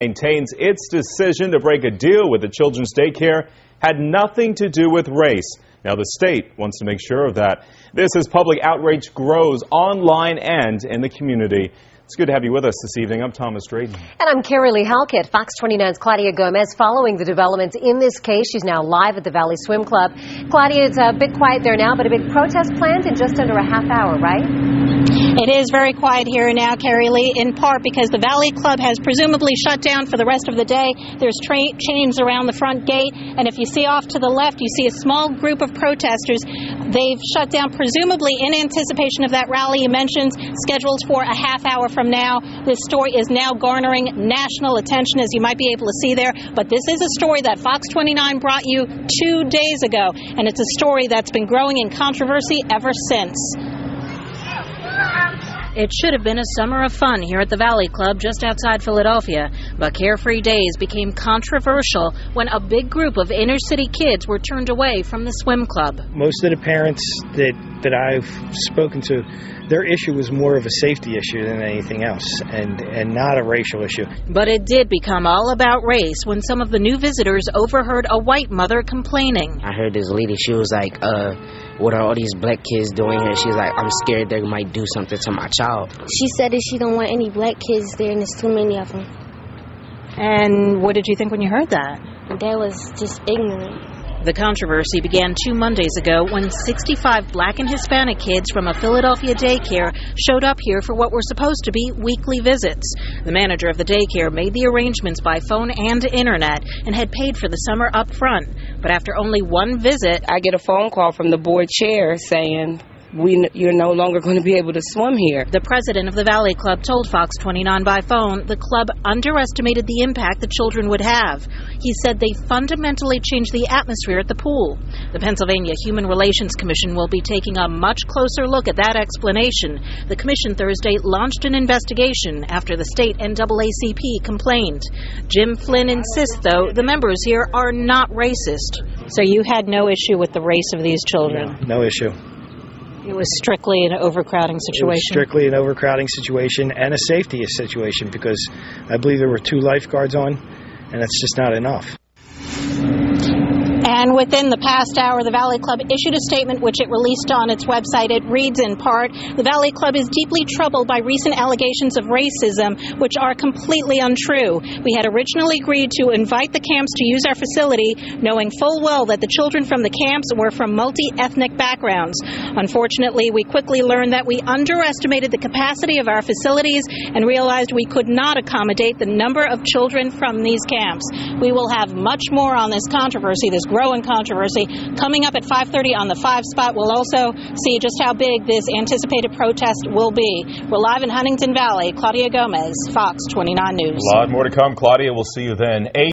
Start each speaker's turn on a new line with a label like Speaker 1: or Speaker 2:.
Speaker 1: maintains its decision to break a deal with the children's daycare had nothing to do with race. Now the state wants to make sure of that. This as public outrage grows online and in the community. It's good to have you with us this evening. I'm Thomas Drayton.
Speaker 2: And I'm Carrie Lee Halkett. Fox 29's Claudia Gomez following the developments in this case. She's now live at the Valley Swim Club. Claudia, it's a bit quiet there now, but a big protest planned in just under a half hour, right?
Speaker 3: It is very quiet here now, Carrie Lee, in part because the Valley Club has presumably shut down for the rest of the day. There's chains around the front gate, and if you see off to the left, you see a small group of protesters. They've shut down presumably in anticipation of that rally you mentioned, scheduled for a half hour from now. This story is now garnering national attention, as you might be able to see there, but this is a story that Fox 29 brought you 2 days ago, and it's a story that's been growing in controversy ever since. It should have been a summer of fun here at the Valley Club just outside Philadelphia, but carefree days became controversial when a big group of inner-city kids were turned away from the swim club.
Speaker 4: Most of the parents that I've spoken to, their issue was more of a safety issue than anything else, and not a racial issue.
Speaker 3: But it did become all about race when some of the new visitors overheard a white mother complaining.
Speaker 5: I heard this lady, she was like, what are all these black kids doing here? She's like, I'm scared they might do something to my child.
Speaker 6: She said that she don't want any black kids there, and there's too many of them.
Speaker 3: And what did you think when you heard that?
Speaker 6: That was just ignorant.
Speaker 3: The controversy began 2 Mondays ago when 65 black and Hispanic kids from a Philadelphia daycare showed up here for what were supposed to be weekly visits. The manager of the daycare made the arrangements by phone and internet and had paid for the summer up front. But after only one visit,
Speaker 7: I get a phone call from the board chair saying, you're no longer going to be able to swim here.
Speaker 3: The president of the Valley Club told Fox 29 by phone the club underestimated the impact the children would have. He said they fundamentally changed the atmosphere at the pool. The Pennsylvania Human Relations Commission will be taking a much closer look at that explanation. The commission Thursday launched an investigation after the state NAACP complained. Jim Flynn insists, though, the members here are not racist. So you had no issue with the race of these children?
Speaker 4: No issue.
Speaker 3: It was strictly an overcrowding situation?
Speaker 4: It was strictly an overcrowding situation and a safety situation, because I believe there were 2 lifeguards on, and that's just not enough.
Speaker 3: And within the past hour, the Valley Club issued a statement which it released on its website. It reads in part, the Valley Club is deeply troubled by recent allegations of racism, which are completely untrue. We had originally agreed to invite the camps to use our facility, knowing full well that the children from the camps were from multi-ethnic backgrounds. Unfortunately, we quickly learned that we underestimated the capacity of our facilities and realized we could not accommodate the number of children from these camps. We will have much more on this controversy, this growing controversy, coming up at 5:30 on the 5 spot. We'll also see just how big this anticipated protest will be. We're live in Huntingdon Valley. Claudia Gomez, Fox 29 News.
Speaker 1: A lot more to come, Claudia. We'll see you then.